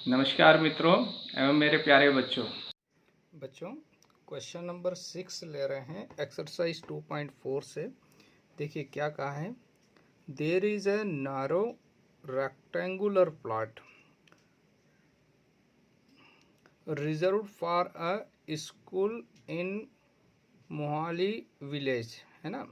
नमस्कार मित्रों एवं मेरे प्यारे बच्चों। क्वेश्चन नंबर 6 ले रहे हैं एक्सरसाइज 2.4 से। देखिए क्या कहा है। There is a narrow rectangular plot reserve for a school in Mohali village, है ना।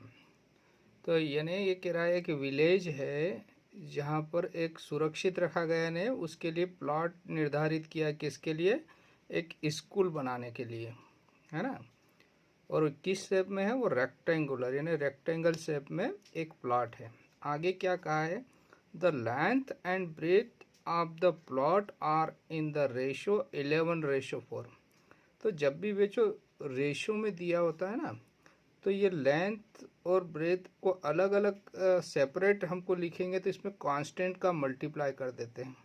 तो यानी ये कह रहा है कि विलेज है जहाँ पर एक सुरक्षित रखा गया ने उसके लिए प्लॉट निर्धारित किया, किसके लिए, एक स्कूल बनाने के लिए, है ना। और किस शेप में है वो, रेक्टेंगुलर, यानी रेक्टेंगल शेप में एक प्लॉट है। आगे क्या कहा है, the length and breadth of the plot are in the ratio 11:4। तो जब भी बच्चों रेशो में दिया होता है ना, तो ये लेंथ और ब्रेथ को अलग अलग सेपरेट हमको लिखेंगे तो इसमें कांस्टेंट का मल्टीप्लाई कर देते हैं।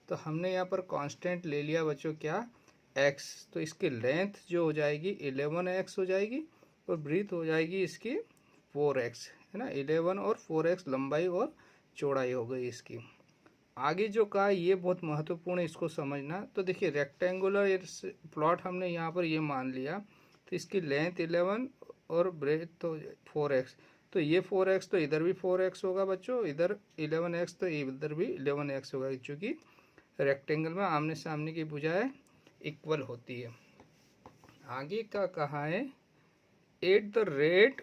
तो हमने यहाँ पर कांस्टेंट ले लिया बच्चों, क्या, x। तो इसकी लेंथ जो हो जाएगी 11x हो जाएगी और ब्रीथ हो जाएगी इसकी 4x, है ना। 11 और 4x लंबाई और चौड़ाई हो गई इसकी। आगे जो कहा ये बहुत महत्वपूर्ण है, इसको समझना। तो देखिए रेक्टेंगुलर प्लॉट हमने यहाँ पर ये मान लिया, तो इसकी लेंथ 11 और ब्रेथ तो 4x। तो ये 4x तो इधर भी 4x होगा बच्चों, इधर 11x तो इधर भी 11x होगा, क्योंकि रेक्टेंगल में आमने सामने की भुजाएं इक्वल होती है। आगे का कहा है, at the rate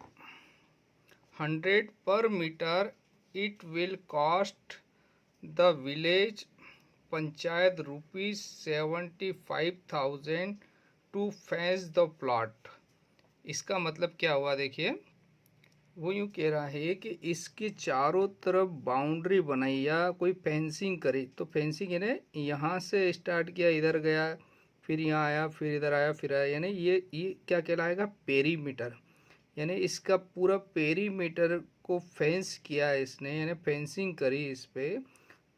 100 per metre it will cost the village panchayat ₹75,000 to fence the plot. इसका मतलब क्या हुआ, देखिए वो यूँ कह रहा है कि इसके चारों तरफ बाउंड्री बनाई या कोई फेंसिंग करी। तो फेंसिंग यानी यहाँ से स्टार्ट किया, इधर गया, फिर यहाँ आया, फिर इधर आया, फिर आया, यानी ये क्या कहलाएगा, पेरीमीटर। यानी इसका पूरा पेरीमीटर को फेंस किया इसने, यानी फेंसिंग करी इस पर।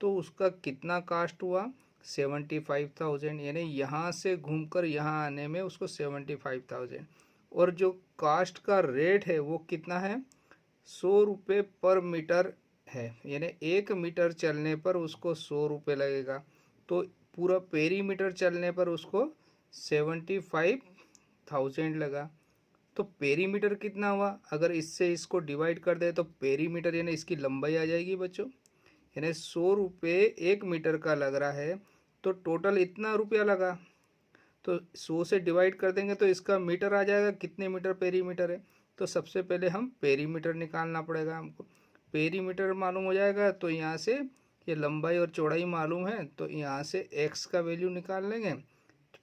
तो उसका कितना कास्ट हुआ, 75,000। यानी यहाँ से घूमकर यहाँ आने में उसको 75,000। और जो कास्ट का रेट है वो कितना है, 100 रुपये पर मीटर है। यानी 1 मीटर चलने पर उसको 100 रुपये लगेगा। तो पूरा पेरीमीटर चलने पर उसको 75,000 लगा। तो पेरीमीटर कितना हुआ, अगर इससे इसको डिवाइड कर दे तो पेरीमीटर यानी इसकी लंबाई आ जाएगी बच्चों। यानी 100 रुपये 1 मीटर का लग रहा है, तो टोटल इतना रुपया लगा। तो 100 से डिवाइड कर देंगे तो इसका मीटर आ जाएगा, कितने मीटर पेरीमीटर है। तो सबसे पहले हम पेरीमीटर निकालना पड़ेगा हमको। पेरीमीटर मालूम हो जाएगा तो यहाँ से ये लंबाई और चौड़ाई मालूम है, तो यहाँ से x का वैल्यू निकाल लेंगे,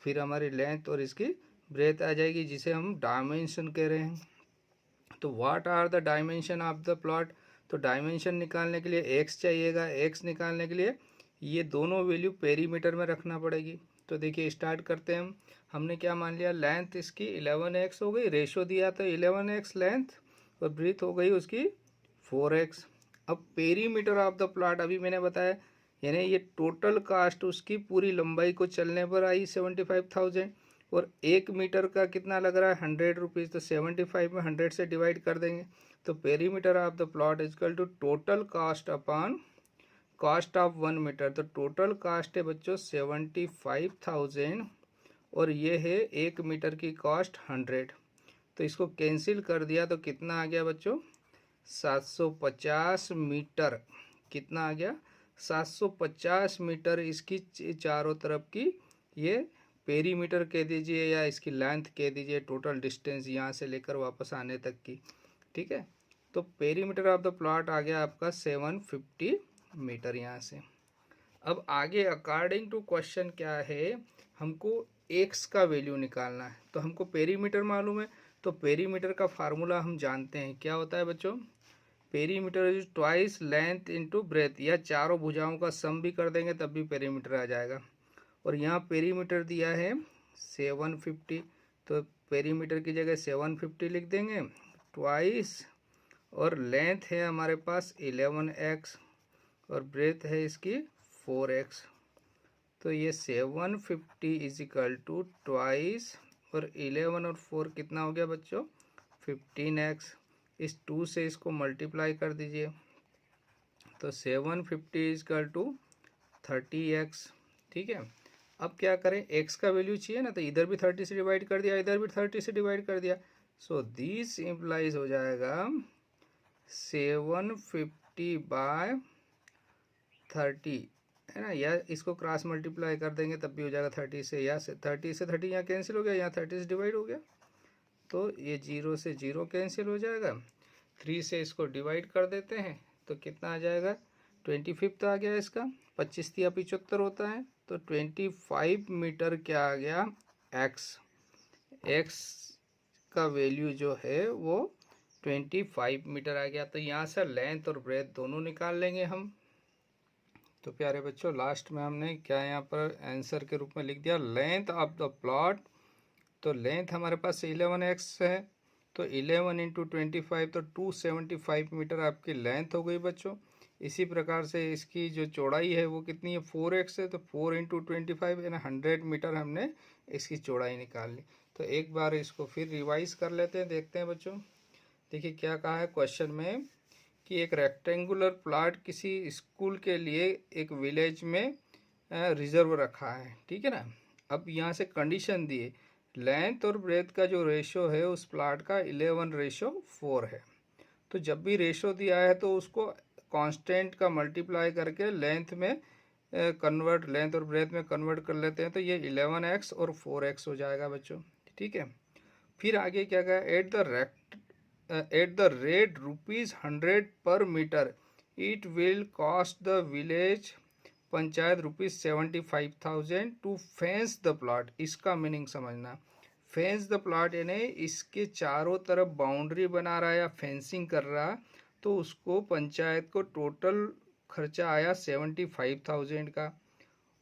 फिर हमारी लेंथ और इसकी ब्रेथ आ जाएगी, जिसे हम डायमेंशन कह रहे हैं। तो what are the dimension of the plot. तो डायमेंशन निकालने के लिए x चाहिएगा, x निकालने के लिए ये दोनों वैल्यू पेरीमीटर में रखना पड़ेगी। तो देखिए स्टार्ट करते हैं हम। हमने क्या मान लिया, लेंथ इसकी 11x हो गई, रेशो दिया था 11x लेंथ, और ब्रीथ हो गई उसकी 4x। अब पेरीमीटर ऑफ द प्लॉट अभी मैंने बताया, यानी ये टोटल कास्ट उसकी पूरी लंबाई को चलने पर आई 75,000, और 1 मीटर का कितना लग रहा है, 100 रुपीज़। तो 75 में 100 से डिवाइड कर देंगे, तो perimeter of the plot is equal to total cost upon cost of 1 metre. तो टोटल कास्ट है बच्चों 75,000, और ये है 1 मीटर की कॉस्ट 100। तो इसको कैंसिल कर दिया तो कितना आ गया बच्चों, 750 मीटर। कितना आ गया, 750 मीटर इसकी चारों तरफ की ये पेरीमीटर कह दीजिए, या इसकी लेंथ कह दीजिए, टोटल डिस्टेंस यहाँ से लेकर वापस आने तक की। ठीक है, तो पेरीमीटर ऑफ द प्लॉट आ गया आपका 750 मीटर यहाँ से। अब आगे अकॉर्डिंग टू क्वेश्चन क्या है, हमको x का वैल्यू निकालना है। तो हमको पेरीमीटर मालूम है, तो पेरीमीटर का फार्मूला हम जानते हैं, क्या होता है बच्चों, perimeter is twice length into breadth, या चारों भुजाओं का सम भी कर देंगे तब भी पेरीमीटर आ जाएगा। और यहाँ पेरीमीटर दिया है 750, तो पेरीमीटर की जगह 750 लिख देंगे, ट्वाइस, और लेंथ है हमारे पास 11x, और ब्रेथ है इसकी 4x। तो ये 750 इज इक्वल टू ट्वाइस, और 11 और 4 कितना हो गया बच्चों, 15x। इस 2 से इसको मल्टीप्लाई कर दीजिए, तो 750 इज इक्वल टू 30x। ठीक है, अब क्या करें, x का वैल्यू चाहिए ना, तो इधर भी 30 से डिवाइड कर दिया, इधर भी 30 से डिवाइड कर दिया। सो दिस इम्प्लाइज हो जाएगा 750/30, है ना, या इसको क्रॉस मल्टीप्लाई कर देंगे तब भी हो जाएगा 30 से, या 30 से 30 यहाँ कैंसिल हो गया, यहाँ 30 से डिवाइड हो गया, तो ये 0 से 0 कैंसिल हो जाएगा। 3 से इसको डिवाइड कर देते हैं तो कितना आ जाएगा, 25 आ गया इसका, 25 या 75 होता है, तो 25 मीटर क्या आ गया, एक्स का वैल्यू जो है वो 25 मीटर आ गया। तो यहाँ से लेंथ और ब्रेथ दोनों निकाल लेंगे हम। तो प्यारे बच्चों, लास्ट में हमने क्या यहाँ पर आंसर के रूप में लिख दिया, लेंथ ऑफ द प्लॉट। तो लेंथ हमारे पास 11x है, तो 11 इंटू 25 तो 275 मीटर आपकी लेंथ हो गई बच्चों। इसी प्रकार से इसकी जो चौड़ाई है वो कितनी है, 4x है, तो 4 इंटू 25 यानी 100 मीटर हमने इसकी चौड़ाई निकाल ली। तो एक बार इसको फिर रिवाइज कर लेते हैं, देखते हैं बच्चों। देखिए क्या कहा है क्वेश्चन में कि एक रेक्टेंगुलर प्लॉट किसी स्कूल के लिए एक विलेज में रिजर्व रखा है, ठीक है ना। अब यहाँ से कंडीशन दिए, लेंथ और ब्रेथ का जो रेशो है उस प्लॉट का 11:4 है। तो जब भी रेशो दिया है तो उसको कांस्टेंट का मल्टीप्लाई करके लेंथ में कन्वर्ट, लेंथ और ब्रेथ में कन्वर्ट कर लेते हैं, तो ये 11x और 4x हो जाएगा बच्चों, ठीक है। फिर आगे क्या कहा, at the rate ₹100 per metre it will cost the village panchayat ₹75,000 to fence the plot. इसका मीनिंग समझना, फेंस द प्लॉट यानी इसके चारों तरफ बाउंड्री बना रहा है या फेंसिंग कर रहा, तो उसको पंचायत को टोटल खर्चा आया 75,000 का,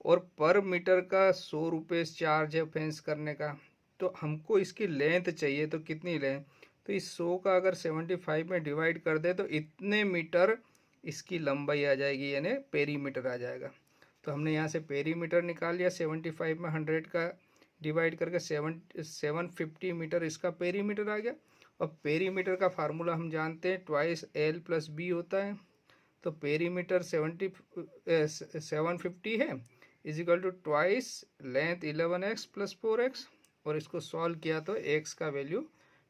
और पर मीटर का 100 रुपये चार्ज है फेंस करने का। तो हमको इसकी लेंथ चाहिए, तो कितनी लेंथ, तो इस 100 का अगर 75 में डिवाइड कर दे तो इतने मीटर इसकी लंबाई आ जाएगी, यानी पेरीमीटर आ जाएगा। तो हमने यहाँ से पेरीमीटर निकाल लिया, 75 में 100 का डिवाइड करके 750 मीटर इसका पेरीमीटर आ गया। और पेरीमीटर का फार्मूला हम जानते हैं, ट्वाइस L + B होता है। तो पेरीमीटर 750 है is equal to twice length 11x + 4x, और इसको सॉल्व किया तो x का वैल्यू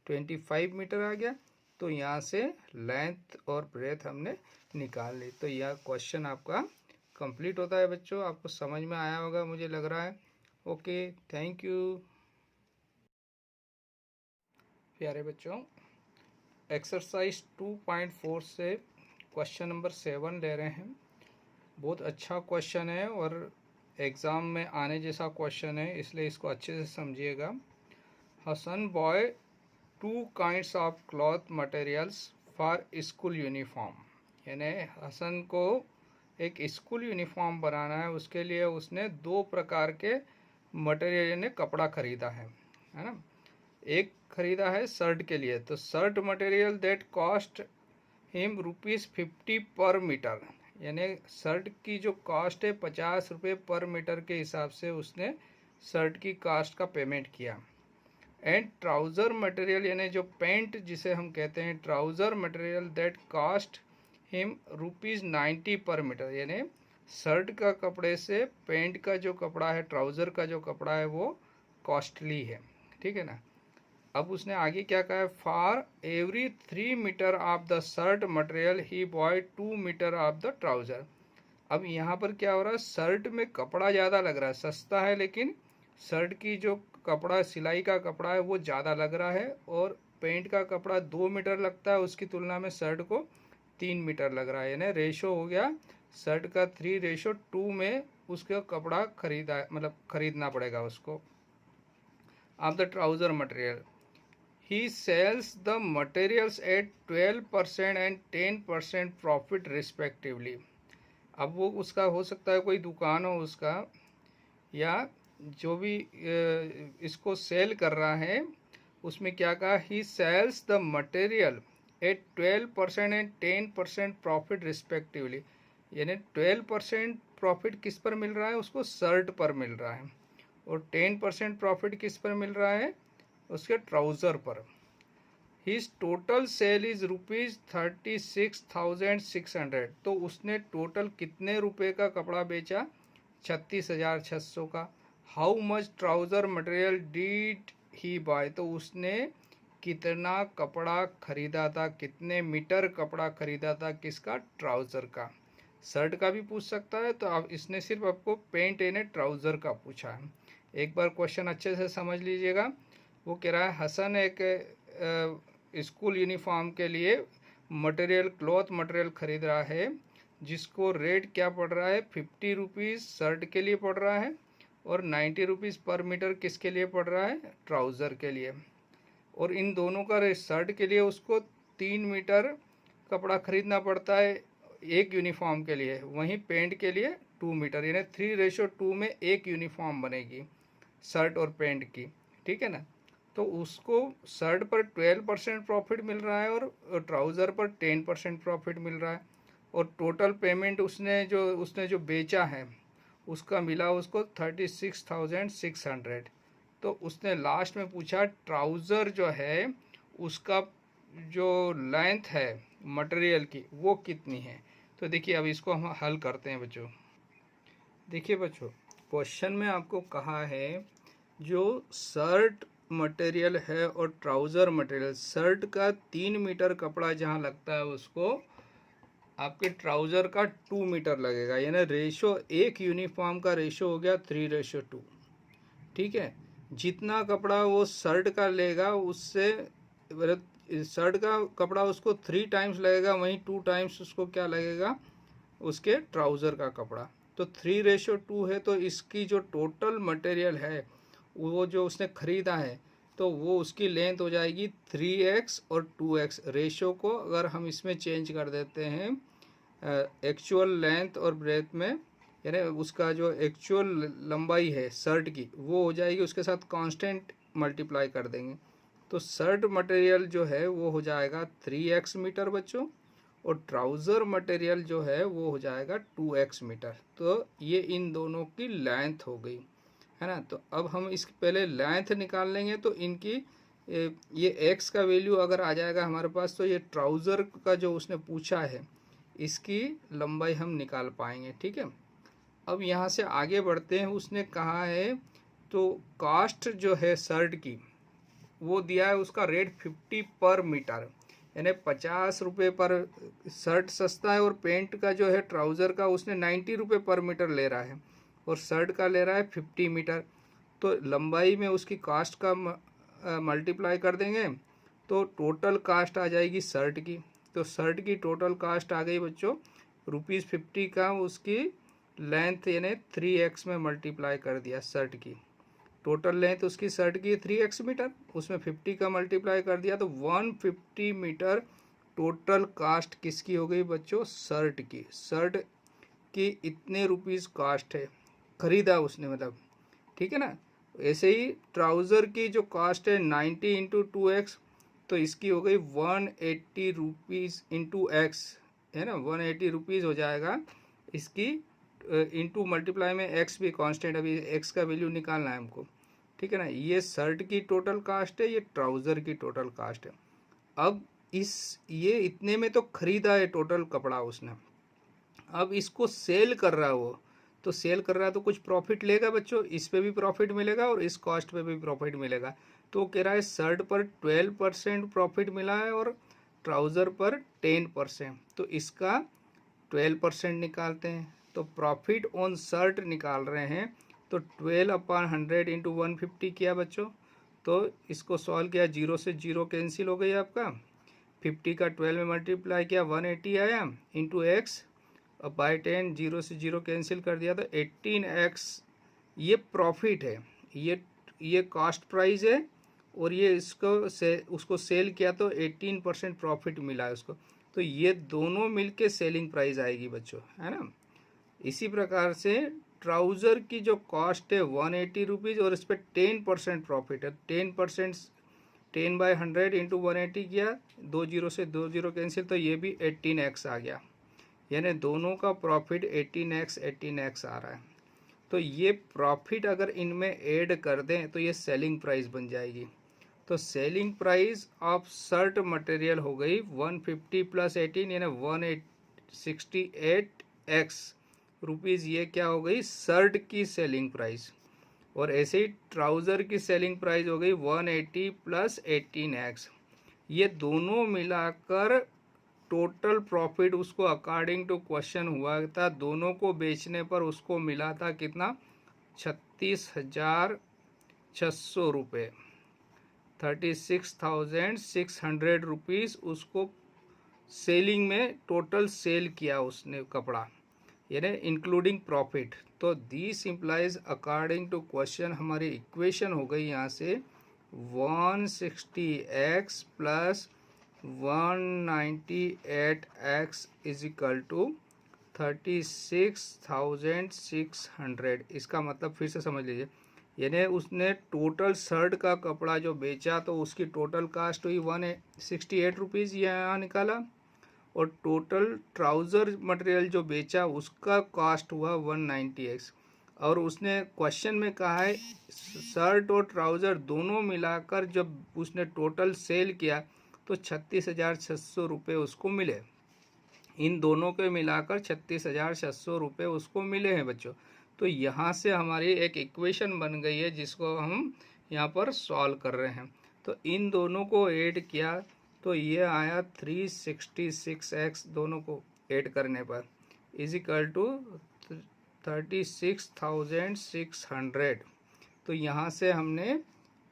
25 मीटर आ गया। तो यहाँ से लेंथ और ब्रेथ हमने निकाल ली। तो यह क्वेश्चन आपका कंप्लीट होता है बच्चों, आपको समझ में आया होगा मुझे लग रहा है। Okay, thank you. प्यारे बच्चों, एक्सरसाइज 2.4 से क्वेश्चन नंबर 7 ले रहे हैं। बहुत अच्छा क्वेश्चन है और एग्ज़ाम में आने जैसा क्वेश्चन है, इसलिए इसको अच्छे से समझिएगा। Hasan buy 2 kinds of cloth materials for school uniform, यानी हसन को एक स्कूल यूनिफॉर्म बनाना है, उसके लिए उसने 2 प्रकार के मटेरियल यानी कपड़ा खरीदा है ना। एक खरीदा है शर्ट के लिए, तो shirt material that cost him ₹50 पर मीटर, यानी शर्ट की जो कॉस्ट है 50 रुपये पर मीटर के हिसाब से उसने शर्ट की कॉस्ट का पेमेंट किया। एंड ट्राउज़र मटेरियल यानी जो पैंट जिसे हम कहते हैं trouser material that cost him ₹90 पर मीटर, यानी शर्ट का कपड़े से पैंट का जो कपड़ा है, ट्राउज़र का जो कपड़ा है वो कॉस्टली है, ठीक है ना। अब उसने आगे क्या कहा है, for every 3 metre of the shirt material he buy 2 metre of the trouser. अब यहाँ पर क्या हो रहा है, शर्ट में कपड़ा ज़्यादा लग रहा है, सस्ता है, लेकिन शर्ट की जो कपड़ा सिलाई का कपड़ा है वो ज़्यादा लग रहा है, और पेंट का कपड़ा 2 मीटर लगता है, उसकी तुलना में शर्ट को 3 मीटर लग रहा है, यानी रेशो हो गया शर्ट का 3:2 में उसका कपड़ा खरीदना पड़ेगा उसको। Of the trouser material he sells the materials at 12% and 10% profit respectively. अब वो उसका हो सकता है कोई दुकान हो उसका, या जो भी इसको सेल कर रहा है, उसमें क्या कहा, he sells the material at 12% and 10% profit respectively, यानी 12% प्रॉफिट किस पर मिल रहा है, उसको शर्ट पर मिल रहा है, और 10% प्रॉफिट किस पर मिल रहा है, उसके ट्राउज़र पर। हिज टोटल सेल इज ₹36,600, तो उसने टोटल कितने रुपए का कपड़ा बेचा, 36,600 का। How much trouser material did he buy, तो उसने कितना कपड़ा खरीदा था, कितने मीटर कपड़ा खरीदा था, किसका, ट्राउज़र का। शर्ट का भी पूछ सकता है, तो आप इसने सिर्फ आपको पेंट यानी ट्राउज़र का पूछा है। एक बार क्वेश्चन अच्छे से समझ लीजिएगा। वो कह रहा है हसन एक स्कूल यूनिफॉर्म के लिए मटेरियल, क्लॉथ मटेरियल खरीद रहा है, जिसको रेट क्या पड़ रहा है, 50 रुपीज़ शर्ट के लिए पड़ रहा है और 90 रुपीज़ पर मीटर किसके लिए पड़ रहा है, ट्राउज़र के लिए। और इन दोनों का रेट, शर्ट के लिए उसको 3 मीटर कपड़ा खरीदना पड़ता है एक यूनिफॉर्म के लिए, वहीं पेंट के लिए 2 मीटर, यानी 3:2 में एक यूनिफॉर्म बनेगी शर्ट और पेंट की, ठीक है ना। तो उसको शर्ट पर 12% प्रॉफिट मिल रहा है और ट्राउज़र पर 10% प्रॉफिट मिल रहा है, और टोटल पेमेंट उसने जो बेचा है उसका मिला उसको 36,600। तो उसने लास्ट में पूछा ट्राउज़र जो है उसका जो लेंथ है मटेरियल की वो कितनी है। तो देखिए अब इसको हम हल करते हैं बच्चों। देखिए बच्चों, क्वेश्चन में आपको कहा है जो शर्ट मटेरियल है और ट्राउज़र मटेरियल, शर्ट का 3 मीटर कपड़ा जहाँ लगता है उसको आपके ट्राउज़र का 2 मीटर लगेगा, यानी रेशो, एक यूनिफॉर्म का रेशो हो गया 3:2, ठीक है। जितना कपड़ा वो शर्ट का लेगा उससे शर्ट का कपड़ा उसको 3 टाइम्स लगेगा, वहीं 2 टाइम्स उसको क्या लगेगा, उसके ट्राउज़र का कपड़ा। तो 3:2 है, तो इसकी जो टोटल मटेरियल है वो जो उसने ख़रीदा है तो वो उसकी लेंथ हो जाएगी 3x और 2x। रेशो को अगर हम इसमें चेंज कर देते हैं एक्चुअल लेंथ और ब्रेथ में, यानी उसका जो एक्चुअल लंबाई है शर्ट की वो हो जाएगी, उसके साथ कांस्टेंट मल्टीप्लाई कर देंगे, तो शर्ट मटेरियल जो है वो हो जाएगा 3x मीटर बच्चों, और ट्राउज़र मटेरियल जो है वो हो जाएगा 2x मीटर। तो ये इन दोनों की लेंथ हो गई, है ना। तो अब हम इसकी पहले लेंथ निकाल लेंगे, तो इनकी ये x का वैल्यू अगर आ जाएगा हमारे पास, तो ये ट्राउज़र का जो उसने पूछा है इसकी लंबाई हम निकाल पाएंगे, ठीक है। अब यहाँ से आगे बढ़ते हैं। उसने कहा है तो कास्ट जो है शर्ट की वो दिया है, उसका रेट 50 पर मीटर, यानी 50 रुपये पर शर्ट सस्ता है, और पेंट का जो है ट्राउज़र का उसने 90 रुपये पर मीटर ले रहा है और शर्ट का ले रहा है 50 मीटर। तो लंबाई में उसकी कास्ट का मल्टीप्लाई कर देंगे तो टोटल कास्ट आ जाएगी शर्ट की। तो शर्ट की टोटल कास्ट आ गई बच्चों ₹50 का, उसकी लेंथ यानी 3x में मल्टीप्लाई कर दिया शर्ट की। टोटल लेंथ उसकी शर्ट की 3x मीटर, उसमें 50 का मल्टीप्लाई कर दिया तो 150 मीटर टोटल कास्ट किसकी हो गई बच्चों, शर्ट की। शर्ट की इतने रुपीज़ कास्ट है, खरीदा उसने मतलब, ठीक है ना। ऐसे ही ट्राउज़र की जो कास्ट है 90 इंटू 2x, तो इसकी हो गई 180 रुपीज़ इंटू एक्स, है ना, 180 रुपीज़ हो जाएगा इसकी। इंटू मल्टीप्लाई में एक्स भी कांस्टेंट, अभी एक्स का वैल्यू निकालना है हमको, ठीक है ना। ये शर्ट की टोटल कास्ट है, ये ट्राउज़र की टोटल कास्ट है। अब ये इतने में तो खरीदा है टोटल कपड़ा उसने, अब इसको सेल कर रहा है वो, तो सेल कर रहा है तो कुछ प्रॉफिट लेगा बच्चों, इस पे भी प्रॉफिट मिलेगा और इस कॉस्ट पे भी प्रॉफिट मिलेगा। तो कह रहा है शर्ट पर 12% प्रॉफिट मिला है और ट्राउज़र पर 10%, तो इसका 12% निकालते हैं। तो प्रॉफिट ऑन शर्ट निकाल रहे हैं, तो 12/100 इंटू 150 किया बच्चों, तो इसको सॉल्व किया, 0 से 0 कैंसिल हो गई आपका, 50 का 12 में मल्टीप्लाई किया 180 आया इंटू एक्स, अब बाई 10 0 से 0 कैंसिल कर दिया तो 18x ये प्रॉफिट है, ये कॉस्ट प्राइस है, और ये उसको सेल किया तो 18% प्रॉफिट मिला है उसको। तो ये दोनों मिलके सेलिंग प्राइस आएगी बच्चों, है ना। इसी प्रकार से ट्राउज़र की जो कॉस्ट है 180 रुपीज़ और इस पर 10% प्रॉफिट है, 10% 10/100 इंटू 180 किया, 2 0 से 2 0 कैंसिल, तो ये भी 18x आ गया, यानी दोनों का प्रॉफिट 18x आ रहा है। तो ये प्रॉफिट अगर इनमें ऐड कर दें तो ये सेलिंग प्राइस बन जाएगी। तो selling price of shirt material हो गई 150 प्लस 18 यानी 168x रुपीज़, ये क्या हो गई शर्ट की सेलिंग प्राइस। और ऐसे ही ट्राउज़र की सेलिंग प्राइस हो गई 180 प्लस 18x। ये दोनों मिलाकर टोटल प्रॉफिट उसको अकॉर्डिंग टू क्वेश्चन हुआ था, दोनों को बेचने पर उसको मिला था कितना, 36,600 रुपये, 36,600 रुपीज़ उसको सेलिंग में टोटल सेल किया उसने कपड़ा, यानी इंक्लूडिंग प्रॉफिट। तो this implies according to question हमारी इक्वेशन हो गई यहाँ से 160x plus 198x is equal to 36,600। इसका मतलब फिर से समझ लीजिए, यानी उसने टोटल शर्ट का कपड़ा जो बेचा तो उसकी टोटल कास्ट हुई 168 रुपीज़ यहाँ निकाला, और टोटल ट्राउज़र मटेरियल जो बेचा उसका कॉस्ट हुआ 190x। और उसने क्वेश्चन में कहा है शर्ट और ट्राउज़र दोनों मिलाकर जब उसने टोटल सेल किया तो 36,600 रुपये उसको मिले। इन दोनों के मिलाकर 36,600 रुपये उसको मिले हैं बच्चों। तो यहाँ से हमारी एक इक्वेशन बन गई है जिसको हम यहाँ पर सॉल्व कर रहे हैं। तो इन दोनों को ऐड किया तो ये आया 366x, दोनों को ऐड करने पर इज इक्वल टू 36,600। तो यहाँ से हमने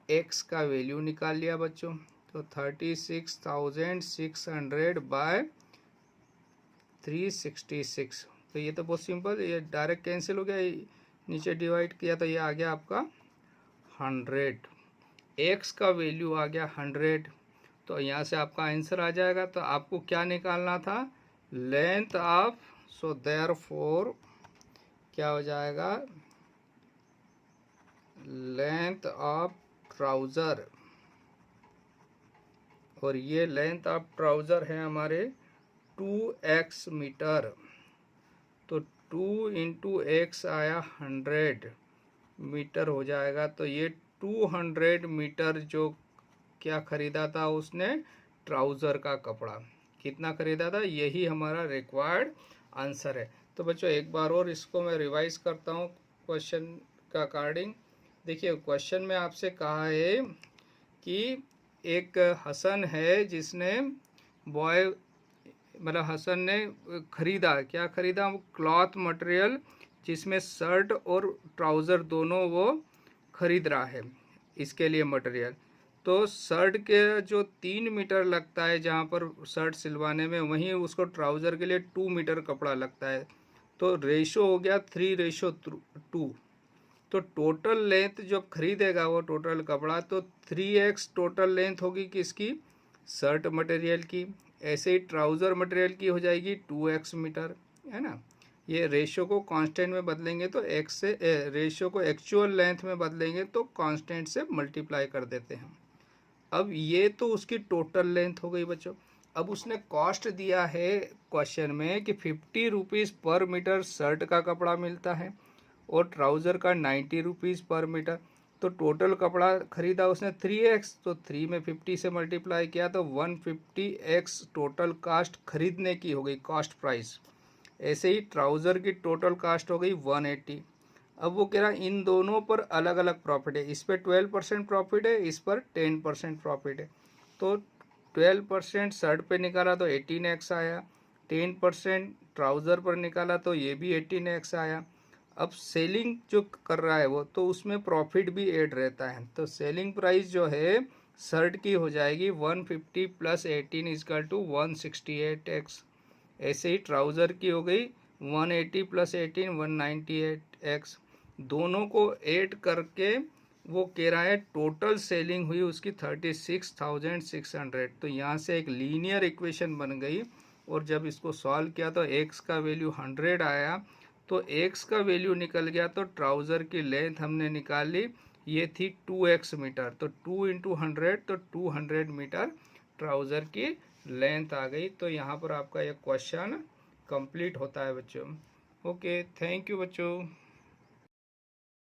x का वैल्यू निकाल लिया बच्चों। तो 36,600 बाय 366। तो ये तो बहुत सिंपल, ये डायरेक्ट कैंसिल हो गया, नीचे डिवाइड किया तो ये आ गया आपका 100। x का वैल्यू आ गया 100। तो यहाँ से आपका आंसर आ जाएगा। तो आपको क्या निकालना था, लेंथ ऑफ, सो देयरफॉर क्या हो जाएगा, लेंथ ऑफ ट्राउज़र, और ये लेंथ ऑफ ट्राउज़र है हमारे 2x मीटर। तो 2 इंटू एक्स आया 100 मीटर हो जाएगा। तो ये 200 मीटर जो क्या खरीदा था उसने, ट्राउज़र का कपड़ा कितना खरीदा था, यही हमारा रिक्वायर्ड आंसर है। तो बच्चों एक बार और इसको मैं रिवाइज करता हूँ क्वेश्चन का अकॉर्डिंग। देखिए क्वेश्चन में आपसे कहा है कि एक हसन है जिसने हसन ने खरीदा, क्या खरीदा, क्लॉथ मटेरियल जिसमें शर्ट और ट्राउज़र दोनों वो खरीद रहा है इसके लिए मटेरियल। तो शर्ट के जो 3 मीटर लगता है जहाँ पर शर्ट सिलवाने में, वहीं उसको ट्राउज़र के लिए 2 मीटर कपड़ा लगता है। तो रेशो हो गया 3:2। तो टोटल लेंथ जो खरीदेगा वो टोटल कपड़ा, तो 3x टोटल लेंथ होगी किसकी, शर्ट मटेरियल की। ऐसे ही ट्राउज़र मटेरियल की हो जाएगी 2x मीटर, है ना। ये रेशो को कांस्टेंट में बदलेंगे तो x से, रेशो को एक्चुअल लेंथ में बदलेंगे तो कांस्टेंट से मल्टीप्लाई कर देते हैं। अब ये तो उसकी टोटल लेंथ हो गई बच्चों। अब उसने कॉस्ट दिया है क्वेश्चन में कि 50 रुपीज़ पर मीटर शर्ट का कपड़ा मिलता है और ट्राउज़र का 90 रुपीज़ पर मीटर। तो टोटल कपड़ा खरीदा उसने 3x, तो 3 में 50 से मल्टीप्लाई किया तो 150x टोटल कास्ट खरीदने की हो गई, कॉस्ट प्राइस। ऐसे ही ट्राउज़र की टोटल कास्ट हो गई 180। अब वो कह रहा है इन दोनों पर अलग अलग प्रॉफिट है, इस पर 12% प्रॉफिट है, इस पर 10% प्रॉफिट है। तो 12% शर्ट पे निकाला तो 18x आया, 10% ट्राउज़र पर निकाला तो ये भी 18x आया। अब सेलिंग जो कर रहा है वो, तो उसमें प्रॉफिट भी ऐड रहता है। तो सेलिंग प्राइस जो है शर्ट की हो जाएगी 150 प्लस 18 इजकल टू 168x। ऐसे ही ट्राउज़र की हो गई 180 प्लस 18 198x। दोनों को ऐड करके वो कह रहा है टोटल सेलिंग हुई उसकी 36,600। तो यहाँ से एक लीनियर इक्वेशन बन गई, और जब इसको सॉल्व किया तो x का वैल्यू 100 आया, तो x का वैल्यू निकल गया। तो ट्राउज़र की लेंथ हमने निकाल ली, ये थी 2x मीटर। तो 2 इंटू 100 तो 200 मीटर ट्राउज़र की लेंथ आ गई। तो यहाँ पर आपका यह क्वेश्चन कंप्लीट होता है बच्चों। ओके, थैंक यू बच्चों।